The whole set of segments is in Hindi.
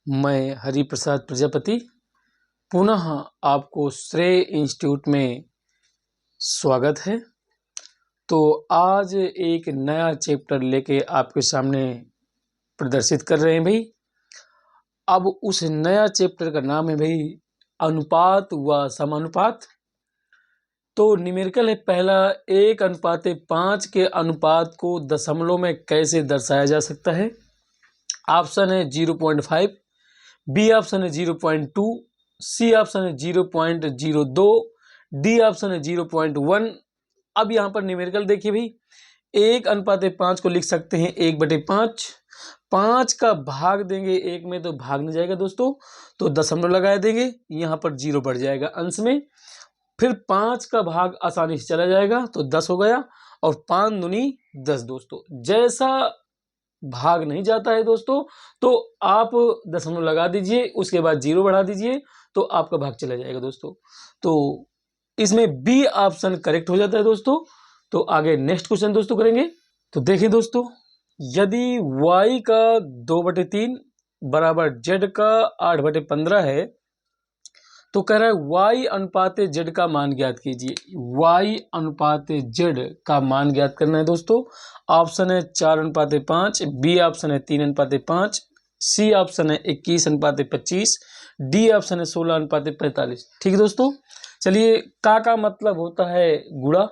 मैं हरिप्रसाद प्रजापति पुनः आपको श्रेय इंस्टीट्यूट में स्वागत है। तो आज एक नया चैप्टर लेके आपके सामने प्रदर्शित कर रहे हैं भाई। अब उस नया चैप्टर का नाम है भाई अनुपात व समानुपात। तो न्यूमेरिकल है पहला 1:5 के अनुपात को दशमलव में कैसे दर्शाया जा सकता है। ऑप्शन है 0.5, बी ऑप्शन है 0.2, सी ऑप्शन है 0.02, डी ऑप्शन है 0.1। अब यहाँ पर न्यूमेरिकल देखिए भाई 1:5 को लिख सकते हैं 1/5। 5 का भाग देंगे 1 में तो भाग नहीं जाएगा दोस्तों, तो दशमलव लगा देंगे, यहाँ पर 0 बढ़ जाएगा अंश में। फिर 5 का भाग आसानी से चला जाएगा तो 10 हो गया, और 5 दूनी 10 दोस्तों। जैसा भाग नहीं जाता है दोस्तों तो आप दशमलव लगा दीजिए, उसके बाद 0 बढ़ा दीजिए तो आपका भाग चला जाएगा दोस्तों। तो इसमें बी ऑप्शन करेक्ट हो जाता है दोस्तों। तो आगे नेक्स्ट क्वेश्चन दोस्तों करेंगे। तो देखिए दोस्तों, यदि y का 2/3 बराबर z का 8/15 है तो कह रहा है y अनुपात z का मान ज्ञात कीजिए। y अनुपात z का मान ज्ञात करना है दोस्तों। ऑप्शन है 4:5, बी ऑप्शन है 3:5, सी ऑप्शन है 21:25, डी ऑप्शन है 16:45। ठीक है दोस्तों, चलिए का मतलब होता है गुणा,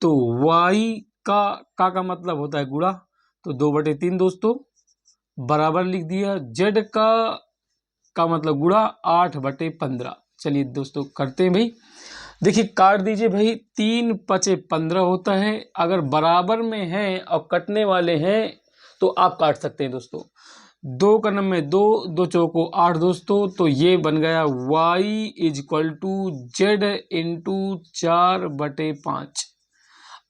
तो y का मतलब होता है गुणा, तो 2/3 दोस्तों बराबर लिख दिया। z का मतलब गुणा 8/15। चलिए दोस्तों करते हैं भाई। देखिए काट दीजिए भाई, 3×5 = 15 होता है। अगर बराबर में है और कटने वाले हैं तो आप काट सकते हैं दोस्तों। 2 का नंबर में 2, 2 चौको 8 दोस्तों। तो ये बन गया y = z × 4/5।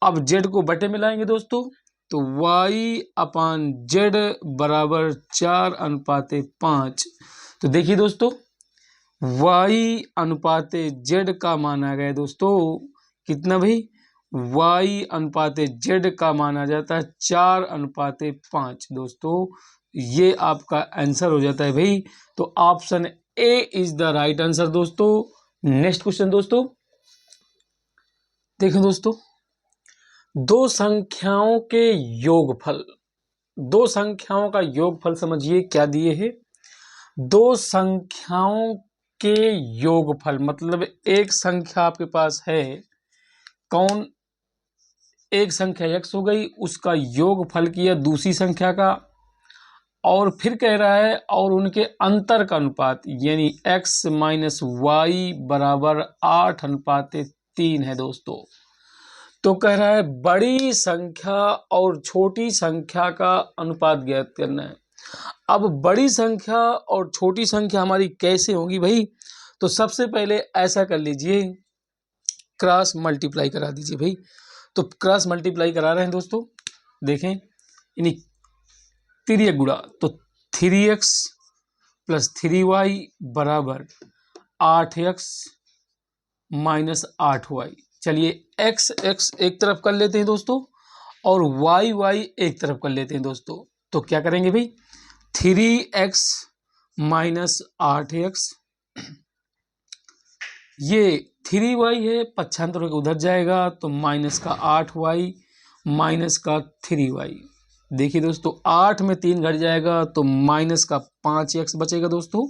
अब z को बटे में लाएंगे दोस्तों, तो y/z बराबर 4:5। तो देखिए दोस्तों y/z का मान आ गया दोस्तों कितना भाई, y/z का मान आ जाता है 4:5 दोस्तों। ये आपका आंसर हो जाता है भाई। तो option A is the right answer दोस्तों। नेक्स्ट क्वेश्चन दोस्तों देखो दोस्तों, दो संख्याओं के योगफल, दो संख्याओं का योगफल समझिए क्या दिए है। दो संख्याओं के योगफल मतलब एक संख्या आपके पास है, कौन, एक संख्या x हो गई, उसका योगफल किया दूसरी संख्या का, और फिर कह रहा है और उनके अंतर का अनुपात यानी x - y बराबर 8:3 है दोस्तों। तो कह रहा है बड़ी संख्या और छोटी संख्या का अनुपात ज्ञात करना है। अब बड़ी संख्या और छोटी संख्या हमारी कैसे होगी भाई, तो सबसे पहले ऐसा कर लीजिए, क्रॉस मल्टीप्लाई करा दीजिए भाई। तो क्रॉस मल्टीप्लाई करा रहे हैं दोस्तों, देखें यानी तिर्यक गुणा, तो 3x + 3y बराबर 8x - 8y। चलिए x एक तरफ कर लेते हैं दोस्तों और y एक तरफ कर लेते हैं दोस्तों। तो क्या करेंगे भाई, 3x - 8x, ये 3y है, पक्षांतर होकर उधर जाएगा तो -8y - 3y। देखिए दोस्तों 8 में 3 घट जाएगा तो -5x बचेगा दोस्तों,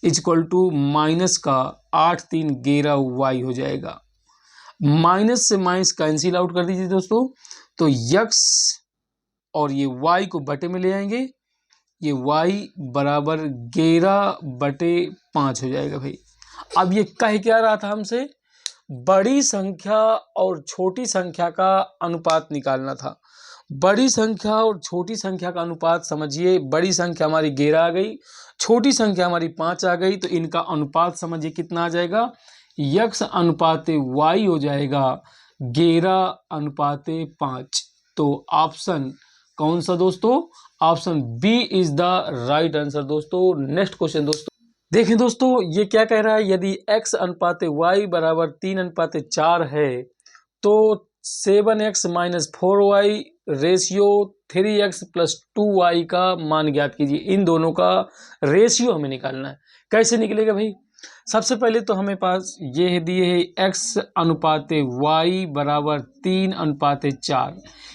= -8 × 3 = 11y हो जाएगा। माइनस से माइनस कैंसिल आउट कर दीजिए दोस्तों, तो x और ये y को बटे में ले आएंगे, ये y बराबर 11/5 हो जाएगा भाई। अब ये कह क्या रहा था हमसे, बड़ी संख्या और छोटी संख्या का अनुपात निकालना था। बड़ी संख्या और छोटी संख्या का अनुपात समझिए, बड़ी संख्या हमारी 11 आ गई, छोटी संख्या हमारी 5 आ गई, तो इनका अनुपात समझिए कितना आ जाएगा, x अनुपात y हो जाएगा 11:5। तो ऑप्शन कौन सा दोस्तों, option B is the right answer दोस्तों। नेक्स्ट क्वेश्चन दोस्तों देखें दोस्तों, ये क्या कह रहा है, यदि x अनुपात y बराबर 3:4 है तो 7x minus 4y ratio 3x plus 2y का मान ज्ञात कीजिए। इन दोनों का रेशियो हमें निकालना है। कैसे निकलेगा भाई? सबसे पहले तो हमें पास ये दिए है x अनुपाते y बराबर 3 अनुपाते 4,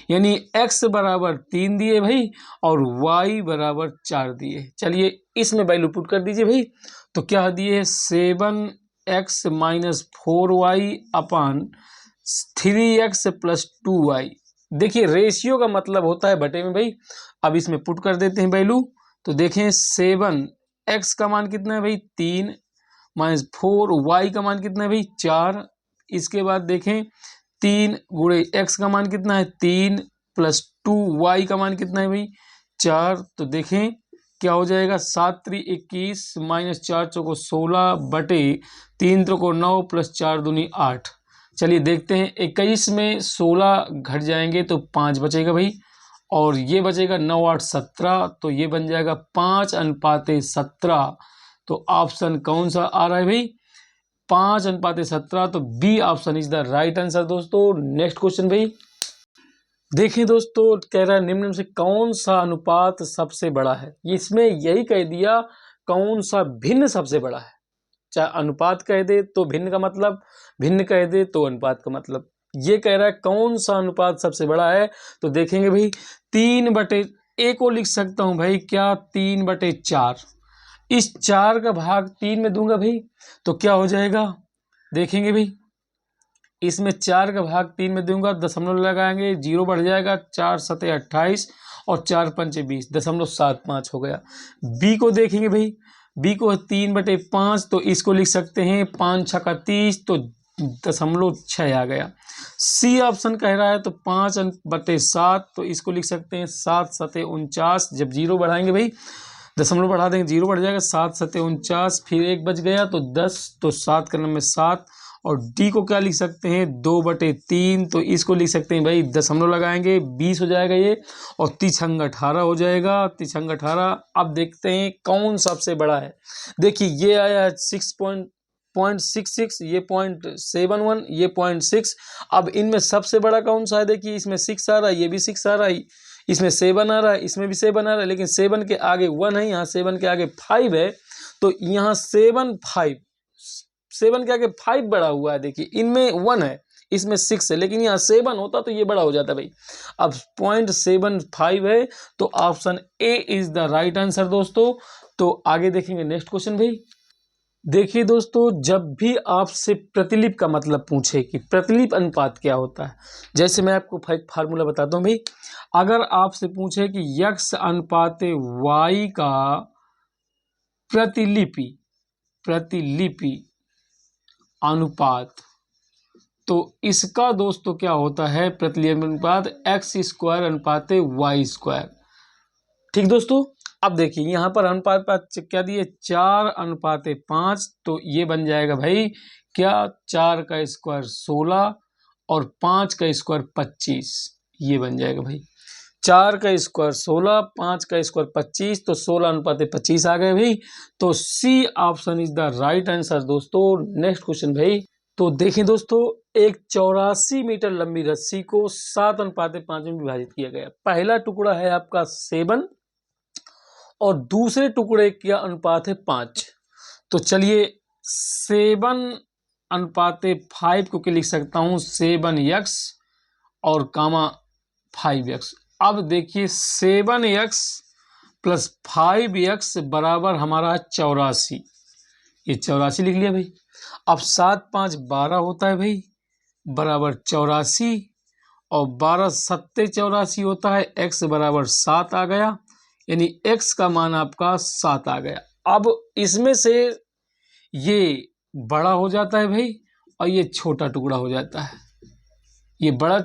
यानी x बराबर 3 दिए भाई और y बराबर 4 दिए। चलिए इसमें वैल्यू पुट कर दीजिए भाई। तो क्या दिए है 7x माइनस 4y अपान 3x प्लस 2y। देखिए रेशियो का मतलब होता है बटे में भाई। अब इसमें पुट कर देते हैं वैल्यू। तो देखें 7x का मान कितना है भाई 3 माइनस 4y का मान कितना है भाई 4। इसके बाद देखें 3 गुणे x का मान कितना है 3 प्लस 2y का मान कितना है भाई 4। तो देखें क्या हो जाएगा 7 3 21 माइनस 4 चौको 16 बटे 3 त्रिको 9 प्लस 4 दूनी 8। चलिए देखते हैं 21 में 16 घट जाएंगे तो 5 बचेगा भाई और ये बचेगा 9 8 17, तो ये बन जाएगा 5 अनुपाते 17। तो ऑप्शन कौन सा आ रहा है भाई 5 अनुपाते 17। तो B option is the right answer दोस्तों। नेक्स्ट क्वेश्चन भाई देखिए दोस्तों, कह रहा है निम्न में से कौन सा अनुपात सबसे बड़ा है। इसमें यही कह दिया कौन सा भिन्न सबसे बड़ा है। चाहे अनुपात कह दे तो भिन्न का मतलब, भिन्न कह दे तो अनुपात का मतलब। ये कह रहा है कौन सा अनुपात सबसे बड़ा है। तो देखेंगे भाई 3/a को लिख सकता हूं भाई क्या 3/4। इस 4 का भाग 3 में दूंगा भाई तो क्या हो जाएगा देखेंगे भाई। इसमें 4 का भाग 3 में दूंगा, दशमलव लगाएंगे 0 बढ़ जाएगा, 4 7 28 और 4 5 20, 0.75 हो गया। बी को देखेंगे भाई, बी को 3/5 तो इसको लिख सकते हैं 5 6 30 तो 0.6 आ गया। सी ऑप्शन कह रहा है तो 5/7 तो इसको लिख सकते हैं 7 7 49। जब 0 बढ़ाएंगे भाई दशमलव बढ़ा देंगे 0 बढ़ जाएगा, 7 7 49 फिर 1 बच गया तो 10, तो 7 का नंबर 7। और डी को क्या लिख सकते हैं 2/3 तो इसको लिख सकते हैं भाई दशमलव लगाएंगे 20 हो जाएगा ये और 3 18 हो जाएगा, 3 18। अब देखते हैं कौन सबसे बड़ा है। देखिए ये आया 6.66, ये 0.71, ये 0.6। अब इनमें सबसे बड़ा कौन सा है देखिए, इसमें 6 आ रहा है, ये भी 6 आ रहा है, इसमें 7 आ रहा है, इसमें भी 7 आ रहा है, लेकिन 7 के आगे 1 है, यहाँ 7 के आगे 5 है। तो यहाँ 7 के आगे 5 बड़ा हुआ है। देखिए इनमें 1 है, इसमें 6 है, लेकिन यहाँ 7 होता तो ये बड़ा हो जाता भाई। अब 0.75 है तो option A is the right answer दोस्तों। तो आगे देखेंगे नेक्स्ट क्वेश्चन भाई। देखिए दोस्तों, जब भी आपसे प्रतिलिप का मतलब पूछे कि प्रतिलिप अनुपात क्या होता है, जैसे मैं आपको फार्मूला बताता हूँ भाई। अगर आपसे पूछे कि x अनुपाते y का प्रतिलिपि अनुपात, तो इसका दोस्तों क्या होता है प्रतिलिपि अनुपात x² अनुपाते y²। ठीक दोस्तों, अब देखिए यहाँ पर अनुपात क्या दिए 4/5, तो ये बन जाएगा भाई क्या 4 का स्क्वायर 16 और 5 का स्क्वायर 25, ये बन जाएगा भाई 4 का स्क्वायर 16 5 का स्क्वायर 25, तो 16/25 आ गए भाई। तो C option is the right answer दोस्तों। नेक्स्ट क्वेश्चन भाई। तो देखें दोस्तों, एक 84 मीटर लंबी रस्सी को 7/5 में विभाजित किया गया। पहला टुकड़ा है आपका 7 और दूसरे टुकड़े का अनुपात है 5। तो चलिए 7/5 को क्या लिख सकता हूँ 7x और कामा 5x। अब देखिए 7x प्लस 5x बराबर हमारा 84, ये 84 लिख लिया भाई। अब 7 5 12 होता है भाई बराबर 84 और 12 7 84 होता है, x बराबर 7 आ गया, यानी x का मान आपका 7 आ गया। अब इसमें से ये बड़ा हो जाता है भाई और ये छोटा टुकड़ा हो जाता है, ये बड़ा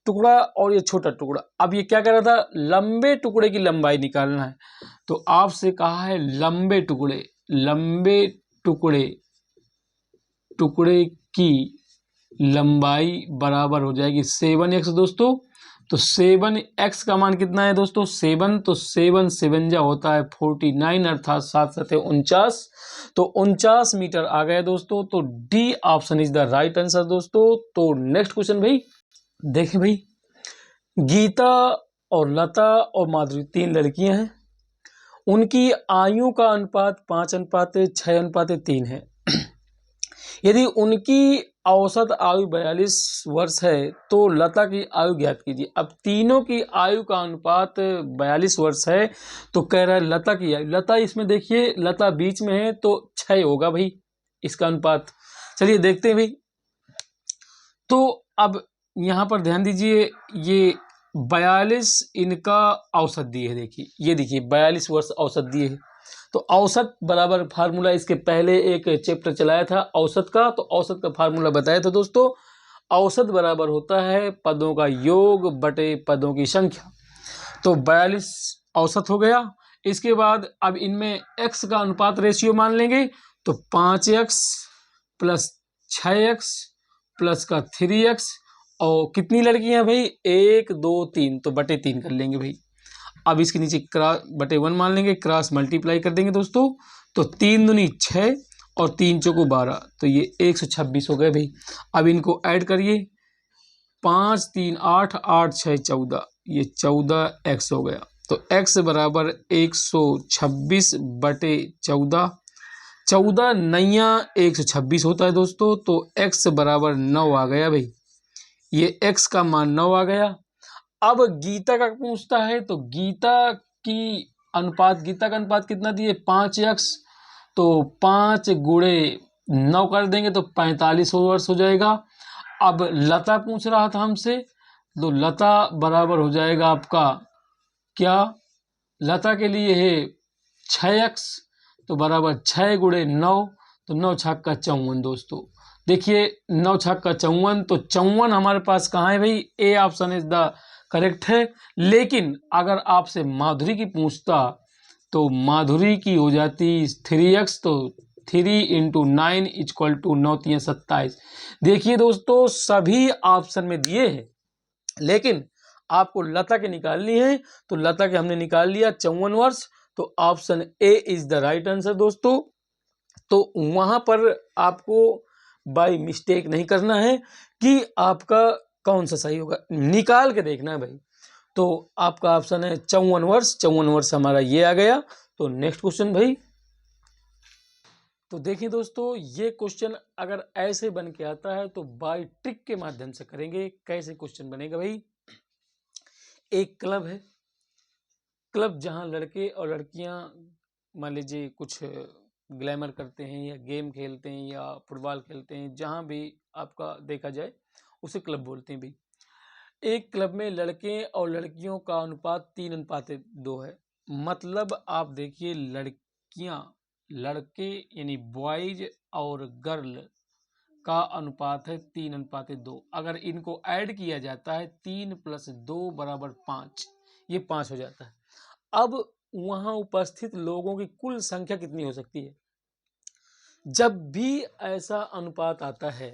टुकड़ा और ये छोटा टुकड़ा। अब ये क्या कर रहा था लंबे टुकड़े की लंबाई निकालना है। तो आपसे कहा है लंबे टुकड़े की लंबाई बराबर हो जाएगी 7x दोस्तों। तो 7x का मान कितना है दोस्तों 7, तो 7 7 जा होता है 49 अर्थात 7 7 49, तो 49 मीटर आ गया दोस्तों। तो D option is the right answer दोस्तों। तो नेक्स्ट क्वेश्चन भाई। देखें भाई, गीता और लता और माधुरी 3 लड़कियां हैं। उनकी आयु का अनुपात 5:6:3 है। यदि उनकी औसत आयु 42 वर्ष है तो लता की आयु ज्ञात कीजिए। अब तीनों की आयु का अनुपात 42 वर्ष है तो कह रहा है लता की आयु, लता इसमें देखिए लता बीच में है तो 6 होगा भाई इसका अनुपात। चलिए देखते हैं भाई। तो अब यहाँ पर ध्यान दीजिए, ये 42 इनका औसत दिए है। देखिए ये देखिए 42 वर्ष औसत दिए है। तो औसत बराबर फार्मूला इसके पहले एक चैप्टर चलाया था औसत का, तो औसत का फार्मूला बताया था दोस्तों। औसत बराबर होता है पदों का योग बटे पदों की संख्या। तो 42 औसत हो गया। इसके बाद अब इनमें x का अनुपात रेशियो मान लेंगे तो 5x प्लस 6x प्लस का 3x और कितनी लड़कियां भाई 1 2 3 तो बटे 3 कर लेंगे भाई। अब इसके नीचे क्रॉस बटे 1 मान लेंगे, क्रॉस मल्टीप्लाई कर देंगे दोस्तों। तो 3 दूनी 6 और 3 चौको 12 तो ये 126 हो गए भाई। अब इनको ऐड करिए, 5 3 8 8 6 14 ये 14x हो गया। तो x बराबर 126 बटे 14, 14 नैया 126 होता है दोस्तों। तो x बराबर 9 आ गया भाई, ये x का मान 9 आ गया। अब गीता का पूछता है तो गीता का अनुपात कितना दिए 5x, तो 5 गुणे 9 कर देंगे तो 45 वर्ष हो जाएगा। अब लता पूछ रहा था हमसे, तो लता बराबर हो जाएगा आपका क्या, लता के लिए है 6x तो बराबर 6 गुणे 9 तो 9 छक्का का 54 दोस्तों। देखिए 9 छक्का का 54 तो 54 हमारे पास कहाँ है भाई, A option is the correct है। लेकिन अगर आपसे माधुरी की पूछता तो माधुरी की हो जाती 3x, तो 3 इंटू 9 इक्वल टू 9 3 27। देखिए दोस्तों सभी ऑप्शन में दिए हैं लेकिन आपको लता के निकालनी है तो लता के हमने निकाल लिया 54 वर्ष। तो option A is the right answer दोस्तों। तो वहां पर आपको बाय मिस्टेक नहीं करना है कि आपका कौन सा सही होगा, निकाल के देखना है भाई। तो आपका ऑप्शन है 54 वर्ष, 54 वर्ष हमारा ये आ गया। तो नेक्स्ट क्वेश्चन भाई। तो देखिए दोस्तों ये क्वेश्चन अगर ऐसे बन के आता है तो बाय ट्रिक के माध्यम से करेंगे। कैसे क्वेश्चन बनेगा भाई, एक क्लब है, क्लब जहां लड़के और लड़कियां मान लीजिए कुछ ग्लैमर करते हैं या गेम खेलते हैं या फुटबॉल खेलते हैं, जहां भी आपका देखा जाए उसे क्लब बोलते हैं भाई। एक क्लब में लड़के और लड़कियों का अनुपात 3:2 है। मतलब आप देखिए लड़कियां लड़के यानी बॉयज और गर्ल का अनुपात है 3:2। अगर इनको ऐड किया जाता है 3 + 2 = 5, ये 5 हो जाता है। अब वहां उपस्थित लोगों की कुल संख्या कितनी हो सकती है। जब भी ऐसा अनुपात आता है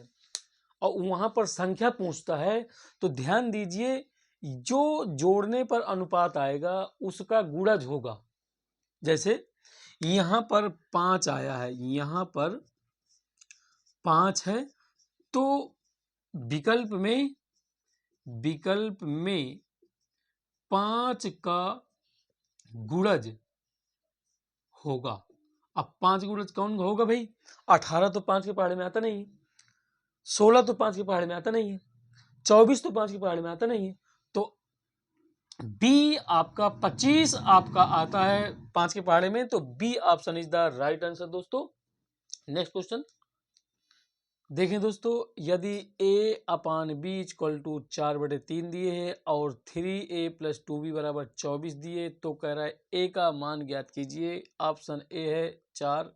और वहां पर संख्या पूछता है तो ध्यान दीजिए जो जोड़ने पर अनुपात आएगा उसका गुणज होगा। जैसे यहां पर 5 आया है, यहां पर 5 है तो विकल्प में 5 का गुणज होगा। अब 5 गुणज कौन होगा भाई, 18 तो 5 के पहाड़े में आता नहीं है, 16 तो 5 के पहाड़े में आता नहीं है, 24 तो 5 के पहाड़े में आता नहीं है। तो बी आपका 25 आपका आता है 5 के पहाड़े में। तो B option is the right answer दोस्तों। नेक्स्ट क्वेश्चन देखें दोस्तों, यदि a/b = 4/3 दिए है और 3a + 2b = 24 दिए तो कह रहा है a का मान ज्ञात कीजिए। ऑप्शन ए है 4,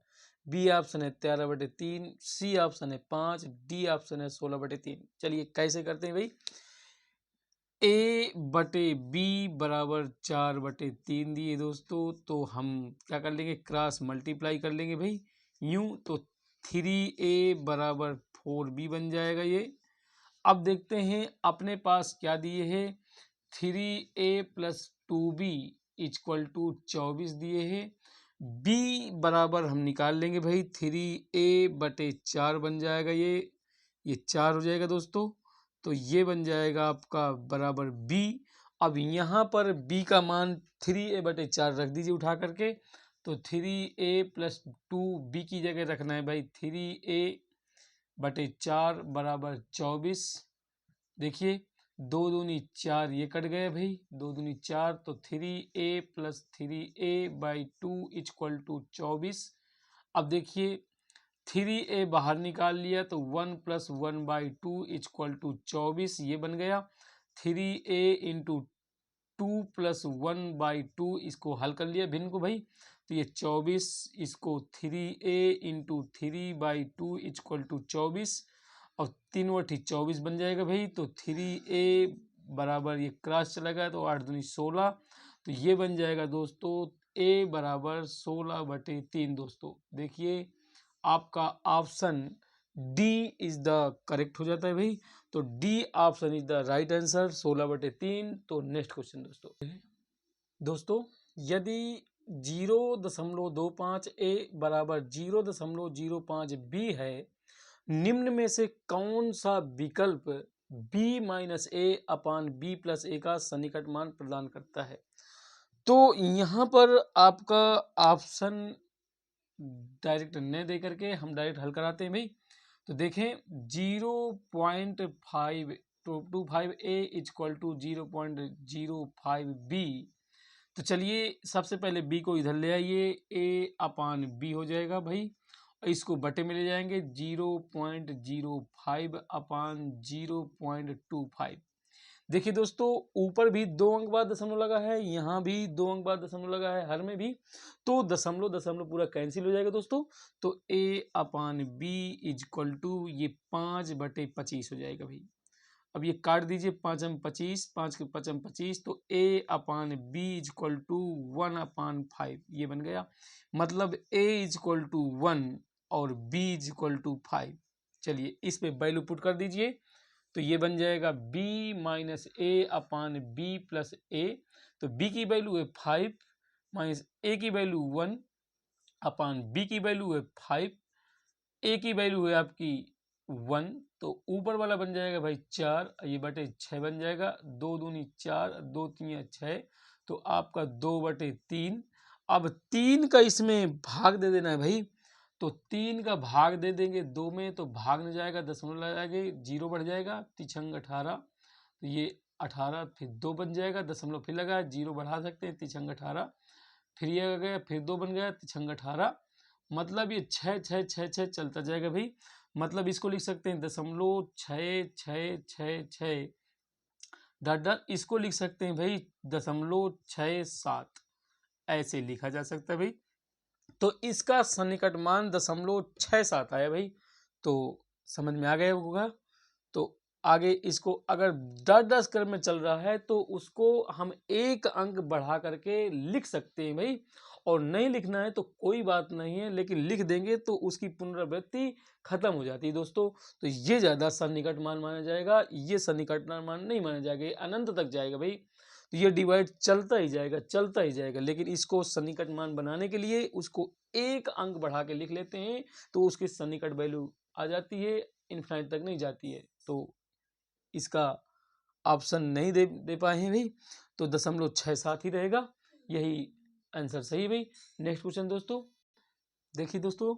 बी ऑप्शन है 13/3, सी ऑप्शन है 5, डी ऑप्शन है 16/3। चलिए कैसे करते हैं भाई, a/b = 4/3 दिए दोस्तों तो हम क्या कर लेंगे, क्रॉस मल्टीप्लाई कर लेंगे भाई यूं। तो 3a = 4b बन जाएगा ये। अब देखते हैं अपने पास क्या दिए है, 3a + 2b = 24 दिए है। b बराबर हम निकाल लेंगे भाई, 3a/4 बन जाएगा ये 4 हो जाएगा दोस्तों। तो ये बन जाएगा आपका बराबर b। अब यहाँ पर b का मान 3a/4 रख दीजिए उठा करके, तो 3a + 2b की जगह रखना है भाई 3a/4 बराबर 24। देखिए 2 दूनी 4, ये कट गए भाई, 2 दूनी 4, तो 3a + 3a/2 = 24। अब देखिए 3a बाहर निकाल लिया तो 1 + 1/2 = 24, ये बन गया। 3a × 2 + 1/2 इसको हल कर लिया भिन्न को भाई, तो ये 24, इसको 3a × 3/2 = 24 और 3 × 24 बन जाएगा भाई। तो 3a बराबर ये क्रॉस चला गया तो 8 दूनी 16, तो ये बन जाएगा दोस्तों a बराबर 16/3। दोस्तों देखिए आपका option D is the correct हो जाता है भाई, तो D option is the right answer 16/3। तो नेक्स्ट क्वेश्चन दोस्तों यदि 0.25 a बराबर 0.05 b है, निम्न में से कौन सा विकल्प b - a/b + a का सन्निकट मान प्रदान करता है। तो यहाँ पर आपका ऑप्शन डायरेक्ट न दे करके हम डायरेक्ट हल कराते हैं भाई। तो देखें 0.525 a = 0.05 b, तो चलिए सबसे पहले b को इधर ले आइए, a/b हो जाएगा भाई, इसको बटे में ले जाएंगे 0.05/0.25। देखिए दोस्तों ऊपर भी 2 अंक बाद दशमलव लगा है, यहाँ भी 2 अंक बाद दशमलव लगा है, हर में भी, तो दशमलव दशमलव पूरा कैंसिल हो जाएगा दोस्तों। तो a/b = ये 5/25 हो जाएगा भाई। अब ये काट दीजिए, 5 × 25, 5 के 5 × 25, तो a/b = 1/5 ये बन गया। मतलब a = 1 और b = 5। चलिए इस पे वैल्यू पुट कर दीजिए, तो ये बन जाएगा b - a/b + a। तो b की वैल्यू है 5 माइनस a की वैल्यू 1/b की वैल्यू है 5, a की वैल्यू है आपकी 1, तो ऊपर वाला बन जाएगा भाई 4, ये बटे 6 बन जाएगा, 2 दूनी 4, 2 3 6, तो आपका 2/3। अब 3 का इसमें भाग दे देना है भाई, तो 3 का भाग दे देंगे 2 में तो भाग न जाएगा, दशमलव लगाएंगे 0 बढ़ जाएगा, 3 × 18, तो ये 18 फिर 2 बन जाएगा, दशमलव फिर लगा 0 बढ़ा सकते हैं, 3 × 18, फिर ये आ गया, फिर 2 बन गया, 3 × 18, मतलब ये 6 6 6 6 चलता जाएगा भाई। मतलब इसको लिख सकते हैं 0.66666 डॉट डॉट, इसको लिख सकते हैं भाई 0.67, ऐसे लिखा जा सकता है भाई। तो इसका सन्निकट मान 0.67 आया भाई, तो समझ में आ गया होगा। तो आगे इसको अगर डॉट क्रम में चल रहा है तो उसको हम 1 अंक बढ़ा करके लिख सकते हैं भाई, और नहीं लिखना है तो कोई बात नहीं है, लेकिन लिख देंगे तो उसकी पुनरावृत्ति खत्म हो जाती है दोस्तों। तो ये ज़्यादा सन्निकट मान माना जाएगा, ये सन्निकट मान नहीं माना जाएगा, ये अनंत तक जाएगा भाई। तो ये डिवाइड चलता ही जाएगा चलता ही जाएगा, लेकिन इसको सन्निकट मान बनाने के लिए उसको 1 अंक बढ़ा के लिख लेते हैं, तो उसकी सन्निकट वैल्यू आ जाती है, इनफाइनाइट तक नहीं जाती है। तो इसका ऑप्शन नहीं दे पाए हैं भाई, तो 0.67 ही रहेगा, यही आंसर सही है भाई। नेक्स्ट क्वेश्चन दोस्तों देखिए दोस्तों,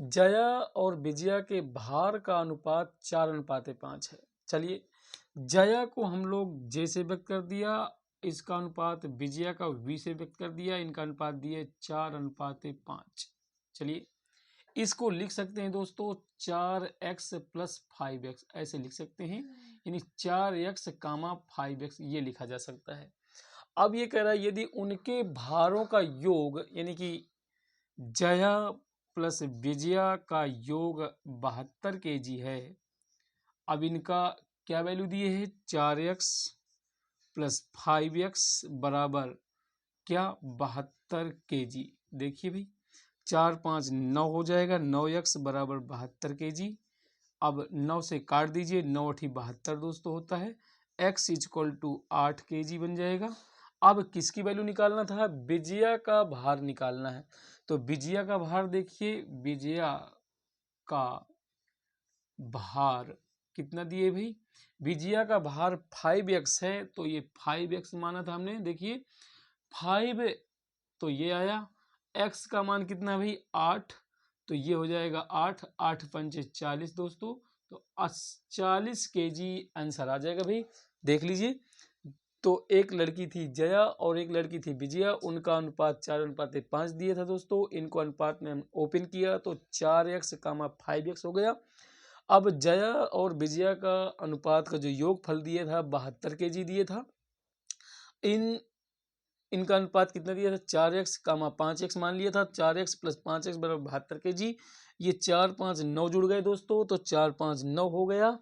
जया और विजया के भार का अनुपात 4:5 है। चलिए जया को हम लोग जे से व्यक्त कर दिया, इसका अनुपात विजया का वी से व्यक्त कर दिया, इनका अनुपात दिया 4:5। चलिए इसको लिख सकते हैं दोस्तों 4x + 5x, ऐसे लिख सकते हैं, यानी 4x, 5x ये लिखा जा सकता है। अब ये कह रहा है यदि उनके भारों का योग, यानी कि जया प्लस विजया का योग 72 kg है। अब इनका क्या वैल्यू दिए है 4x + 5x बराबर क्या 72 kg। देखिए भाई 4 5 9 हो जाएगा, 9x बराबर 72 kg। अब 9 से काट दीजिए, 9 8 72 दोस्तों होता है, x = 8 kg बन जाएगा। अब किसकी वैल्यू निकालना था, विजया का भार निकालना है। तो विजया का भार देखिए, विजया का भार कितना दिए भाई, विजया का भार 5x है तो ये 5x माना था हमने। देखिए 5 तो ये आया, x का मान कितना है भाई 8, तो ये हो जाएगा 8, 8 पंचे 40 दोस्तों, तो 40 kg आंसर आ जाएगा भाई। देख लीजिए, तो एक लड़की थी जया और एक लड़की थी विजया, उनका अनुपात 4:5 दिया था दोस्तों। इनको अनुपात में हम ओपन किया तो 4x, 5x हो गया। अब जया और विजया का अनुपात का जो योगफल दिया था 72 kg दिया था। इनका अनुपात कितना दिया था 4x, 5x मान लिया था। 4x + 5x बराबर 72 kg। ये 4 5 9 जुड़ गए दोस्तों, तो 4 5 9 हो गया।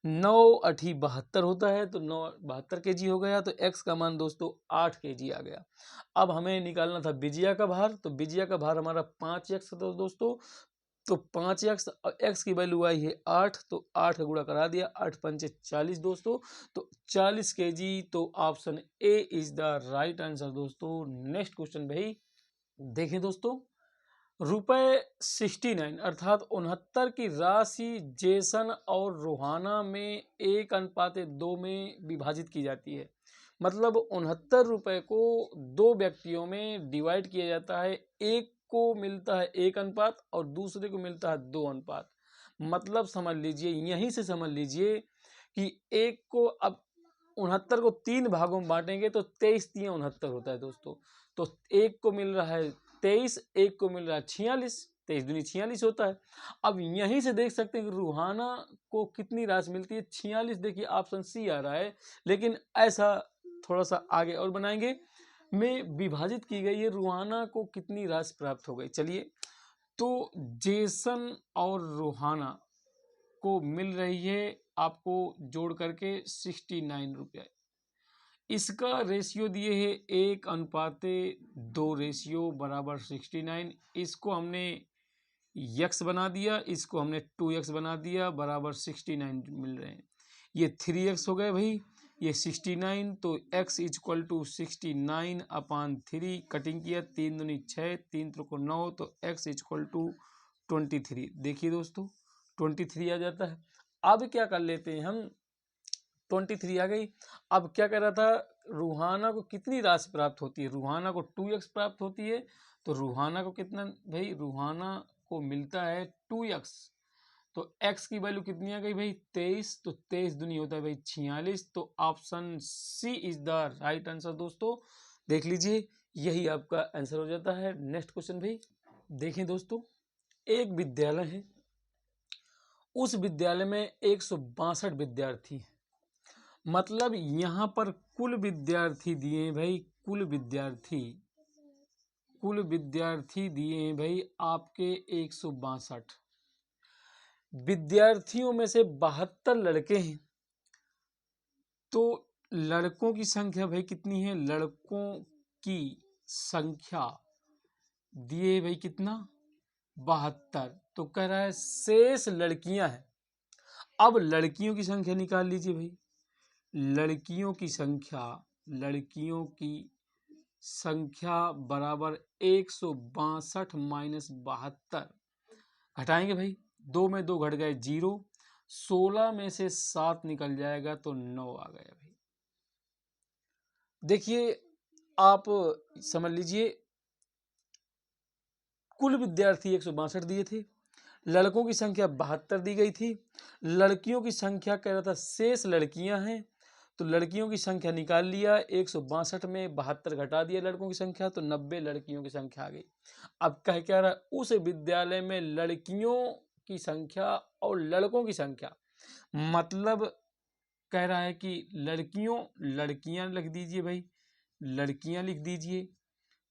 9 8 72 होता है, तो 9 72 kg हो गया। तो x का मान दोस्तों 8 kg आ गया। अब हमें निकालना था विजया का भार, तो विजया का भार हमारा 5x था दोस्तों। तो 5x और x की वैल्यू आई है 8, तो 8 का गुणा करा दिया, 8 पंचे 40 दोस्तों, तो 40 kg। तो option A is the right answer दोस्तों। नेक्स्ट क्वेश्चन भाई देखें दोस्तों, रुपए 69 अर्थात 69 की राशि जेसन और रोहाना में 1:2 में विभाजित की जाती है। मतलब 69 रुपए को 2 व्यक्तियों में डिवाइड किया जाता है, एक को मिलता है 1 अनुपात और दूसरे को मिलता है 2 अनुपात। मतलब समझ लीजिए, यहीं से समझ लीजिए कि एक को, अब 69 को 3 भागों में बांटेंगे तो 23 3 69 होता है दोस्तों। तो एक को मिल रहा है 23, एक को मिल रहा है 46, 23 दूनी 46 होता है। अब यहीं से देख सकते हैं कि रूहाना को कितनी राशि मिलती है 46। देखिए ऑप्शन सी आ रहा है, लेकिन ऐसा थोड़ा सा आगे और बनाएंगे में विभाजित की गई है, रूहाना को कितनी राशि प्राप्त हो गई। चलिए, तो जेसन और रूहाना को मिल रही है आपको जोड़ करके 69 रुपये। इसका रेशियो दिए है 1:2 रेशियो बराबर 69। इसको हमने x बना दिया, इसको हमने 2x बना दिया, बराबर 69 मिल रहे हैं। ये 3x हो गए भाई, ये 69, तो x = 69/3। कटिंग किया, 3 दूनी 6, 3 त्रिको 9, तो x = 23। देखिए दोस्तों 23 आ जाता है। अब क्या कर लेते हैं हम, 23 आ गई। अब क्या कर रहा था, रूहाना को कितनी राशि प्राप्त होती है, रूहाना को 2x प्राप्त होती है। तो रूहाना को कितना भाई, रूहाना को मिलता है 2x। तो x की वैल्यू कितनी आ गई भाई 23, तो 23 दूनी होता है भाई 46। तो option C is the right answer दोस्तों। देख लीजिए, यही आपका आंसर हो जाता है। नेक्स्ट क्वेश्चन भाई देखें दोस्तों, एक विद्यालय है, उस विद्यालय में 162 विद्यार्थी हैं। मतलब यहाँ पर कुल विद्यार्थी दिए हैं भाई, कुल विद्यार्थी दिए हैं भाई आपके 162। विद्यार्थियों में से 72 लड़के हैं, तो लड़कों की संख्या भाई कितनी है, लड़कों की संख्या दिए भाई कितना 72। तो कह रहा है शेष लड़कियां हैं। अब लड़कियों की संख्या निकाल लीजिए भाई, लड़कियों की संख्या बराबर 162 - 72। घटाएंगे भाई, 2 में 2 घट गए 0, 16 में से 7 निकल जाएगा तो 9 आ गया भाई। देखिए आप समझ लीजिए, कुल विद्यार्थी 162 दिए थे, लड़कों की संख्या 72 दी गई थी, लड़कियों की संख्या कह रहा था शेष लड़कियां हैं, तो लड़कियों की संख्या निकाल लिया, 162 में 72 घटा दिया लड़कों की संख्या, तो 90 लड़कियों की संख्या आ गई। अब कह क्या रहा है, उस विद्यालय में लड़कियों की संख्या और लड़कों की संख्या, मतलब कह रहा है कि लड़कियां लिख दीजिए भाई, लड़कियां लिख दीजिए,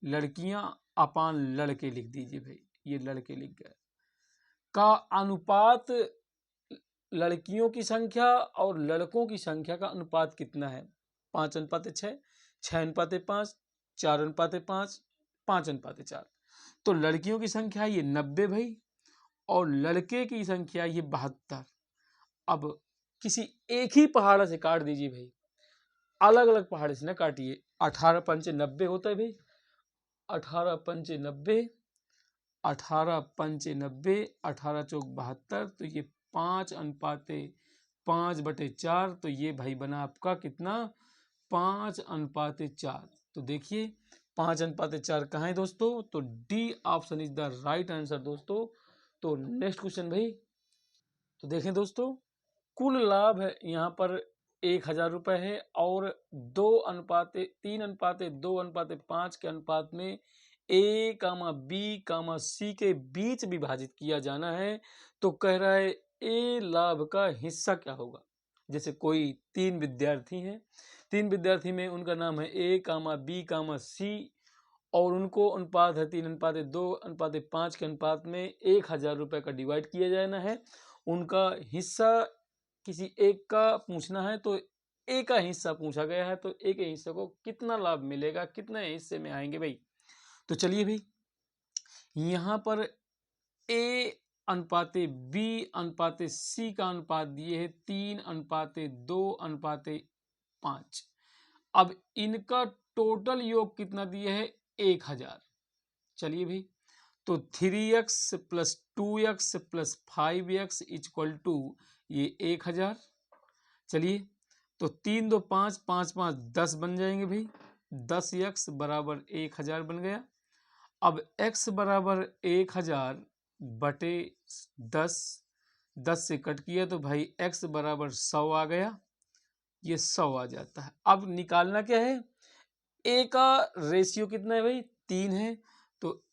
लड़कियां अपान लड़के लिख दीजिए भाई, ये लड़के लिख गए, का अनुपात लड़कियों की संख्या और लड़कों की संख्या का अनुपात कितना है, 5:6, 6:5, 4:5, 5:4। तो लड़कियों की संख्या ये 90 भाई, और लड़के की संख्या ये 72। अब किसी एक ही पहाड़ से काट दीजिए भाई, अलग अलग पहाड़ से ना काटिए। 18 पंचे 90 होता है भाई, 18 पंचे 90, 18 पंचे 90, 18 चौक 72। तो ये 5:3 5/4, तो ये भाई बना आपका कितना 5:4। तो देखिए 5:4 कहाँ है दोस्तों, तो D option is the right answer दोस्तों। तो नेक्स्ट क्वेश्चन भाई, तो देखें दोस्तों, कुल लाभ है यहाँ पर 1,000 रुपये है और 3:2:5 के अनुपात में ए कामा बी कामा सी के बीच विभाजित किया जाना है। तो कह रहा है ए लाभ का हिस्सा क्या होगा। जैसे कोई 3 विद्यार्थी में उनका नाम है ए कामा बी कामा सी और उनको अनुपात है 3:2:5 के अनुपात में 1,000 रुपये का डिवाइड किया जाना है। उनका हिस्सा किसी एक का पूछना है, तो ए का हिस्सा पूछा गया है, तो ए के हिस्से को कितना लाभ मिलेगा, कितने हिस्से में आएंगे भाई। तो चलिए भाई, यहाँ पर ए अनुपाते बी अनुपाते सी का अनुपात दिए है 3:2:5। अब इनका टोटल योग कितना दिया है 1,000। चलिए भाई, तो 3x + 2x + 5x = ये 1,000। चलिए, तो 3 2 5 5 5 10 बन जाएंगे भाई। 10x = 1,000 बन गया। अब x = 1,000 बटे 10, 10 से कट किया तो भाई x = 100 आ गया। ये 100 आ जाता है। अब निकालना क्या है, a का रेशियो कितना है भाई 3 है, तो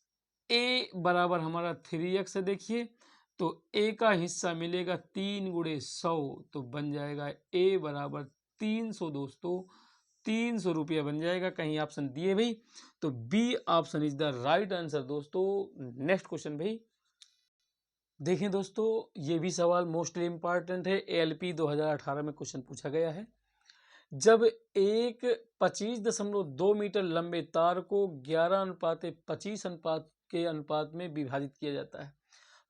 a बराबर हमारा 3x है। देखिए, तो a का हिस्सा मिलेगा 3 × 100, तो बन जाएगा a = 300 दोस्तों। 300 रुपया बन जाएगा। कहीं ऑप्शन दिए भाई, तो B option is the right answer दोस्तों। नेक्स्ट क्वेश्चन भाई, देखें दोस्तों, ये भी सवाल मोस्टली इंपॉर्टेंट है। ALP 2018 में क्वेश्चन पूछा गया है। जब एक 25.2 मीटर लंबे तार को 11:25 अनुपात के अनुपात में विभाजित किया जाता है।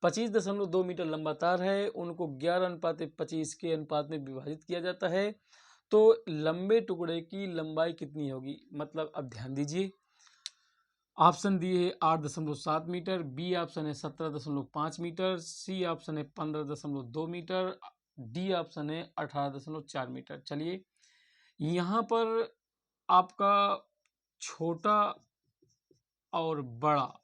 25.2 मीटर लंबा तार है, उनको 11:25 के अनुपात में विभाजित किया जाता है। तो लंबे टुकड़े की लंबाई कितनी होगी। मतलब अब ध्यान दीजिए, ऑप्शन दिए है 8.7 मीटर, बी ऑप्शन है 17.5 मीटर, सी ऑप्शन है 15.2 मीटर, डी ऑप्शन है 18.4 मीटर। चलिए, यहाँ पर आपका छोटा और बड़ा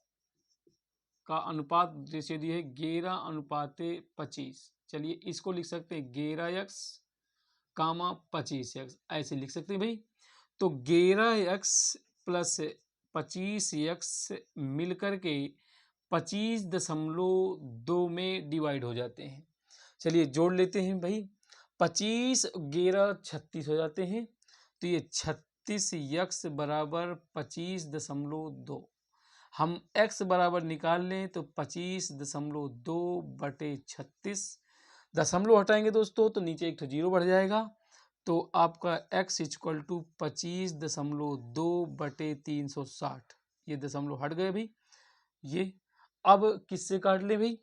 का अनुपात जैसे दिए है 11:25। चलिए, इसको लिख सकते हैं 11x, 25x, ऐसे लिख सकते हैं भाई। तो 11x + 25x मिलकर के 25.2 में डिवाइड हो जाते हैं। चलिए जोड़ लेते हैं भाई। 25 11 36 हो जाते हैं, तो ये 36x = 25.2। हम x बराबर निकाल लें तो 25.2 बटे 36, दशमलव हटाएंगे दोस्तों तो नीचे एक 0 बढ़ जाएगा। तो आपका x = 25.2 बटे 360। ये दशमलव हट गए भाई। ये अब किससे काट ले भाई,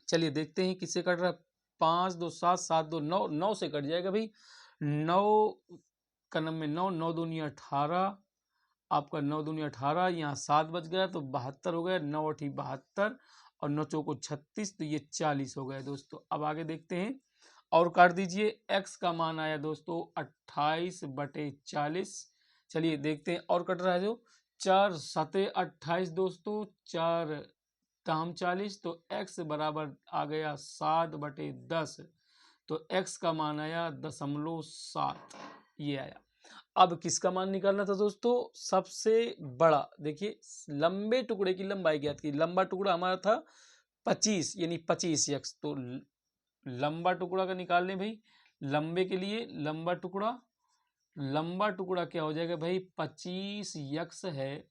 चलिए देखते हैं किससे कट रहा है। 5 2 7 7 2 9, 9 से कट जाएगा भाई। 9 का नंबर 9, 9 दूनी 18, आपका 9 दूनी 18, यहाँ 7 बच गया तो 72 हो गया। 9 8 72 और 9 चौको 36, तो ये 40 हो गया दोस्तों। अब आगे देखते हैं और काट दीजिए। x का मान आया दोस्तों 28/40। चलिए देखते हैं और कट रहा है जो 4 7 28 दोस्तों, 4 दाम 40, तो x बराबर आ गया 7/10। तो x का मान आया 0.7, ये आया। अब किसका मान निकालना था दोस्तों, सबसे बड़ा। देखिए, लंबे टुकड़े की लंबाई ज्ञात की। लंबा टुकड़ा हमारा था 25 यानी 25x, तो लंबा टुकड़ा का निकाल लें भाई। लंबे के लिए लंबा टुकड़ा क्या हो जाएगा भाई, 25x है।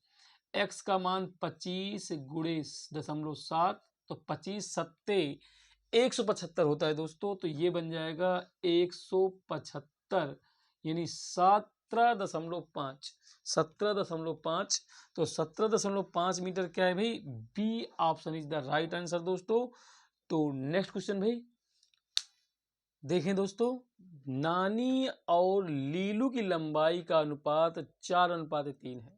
x का मान 25 × 0.7, तो 25 सत्ते 175 होता है दोस्तों। तो ये बन जाएगा 175 यानी 17.5, 17.5। तो 17.5 मीटर क्या है भाई, B option is the right answer दोस्तों। तो नेक्स्ट क्वेश्चन भाई, देखें दोस्तों, नानी और लीलू की लंबाई का अनुपात 4:3 है।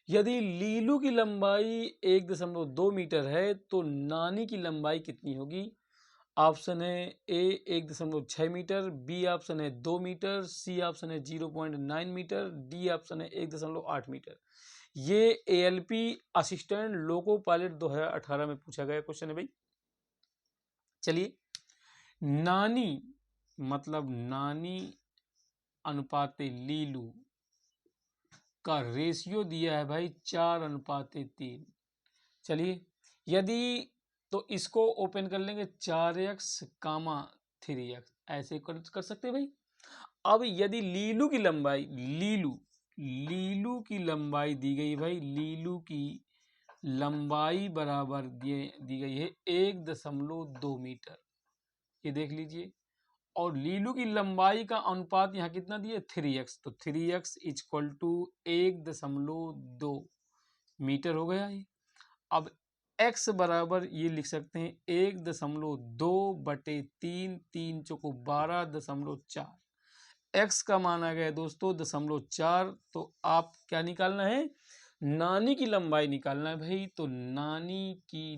यदि लीलू की लंबाई 1.2 मीटर है तो नानी की लंबाई कितनी होगी। ऑप्शन है ए 1.6 मीटर, बी ऑप्शन है 2 मीटर, सी ऑप्शन है 0.9 मीटर, डी ऑप्शन है 1.8 मीटर। ये एएलपी असिस्टेंट लोको पायलट 2018 में पूछा गया क्वेश्चन है भाई। चलिए, नानी मतलब नानी अनुपाते लीलू का रेशियो दिया है भाई 4:3। चलिए, यदि तो इसको ओपन कर लेंगे 4x, 3x, ऐसे कर सकते हैं भाई। अब यदि लीलू की लंबाई लीलू की लंबाई दी गई भाई, लीलू की लंबाई बराबर दी गई है 1.2 मीटर, ये देख लीजिए। और लीलू की लंबाई का अनुपात यहाँ कितना दिया, 3x, तो 3x इक्वल टू 1.2 मीटर हो गया ये। अब x बराबर ये लिख सकते हैं 1.2/3, 3 चौको 12.4। x का माना गया दोस्तों 0.4। तो आप क्या निकालना है, नानी की लंबाई निकालना है भाई। तो नानी की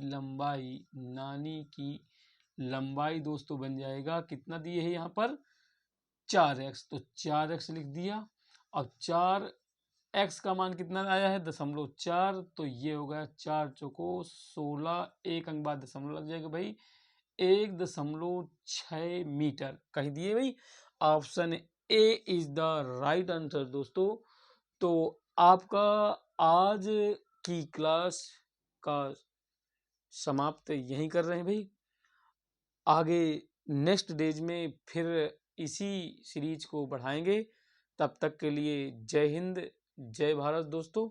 लंबाई दोस्तों बन जाएगा, कितना दिए है यहाँ पर 4x, तो 4x लिख दिया। अब 4x का मान कितना आया है 0.4, तो ये हो गया 4 चौको 16, एक अंक बाद दशमलव लग जाएगा भाई, 1.6 मीटर कह दिए भाई। Option A is the right answer दोस्तों। तो आपका आज की क्लास का समाप्त यहीं कर रहे हैं भाई। आगे नेक्स्ट डेज में फिर इसी सीरीज को बढ़ाएंगे। तब तक के लिए जय हिंद, जय भारत दोस्तों।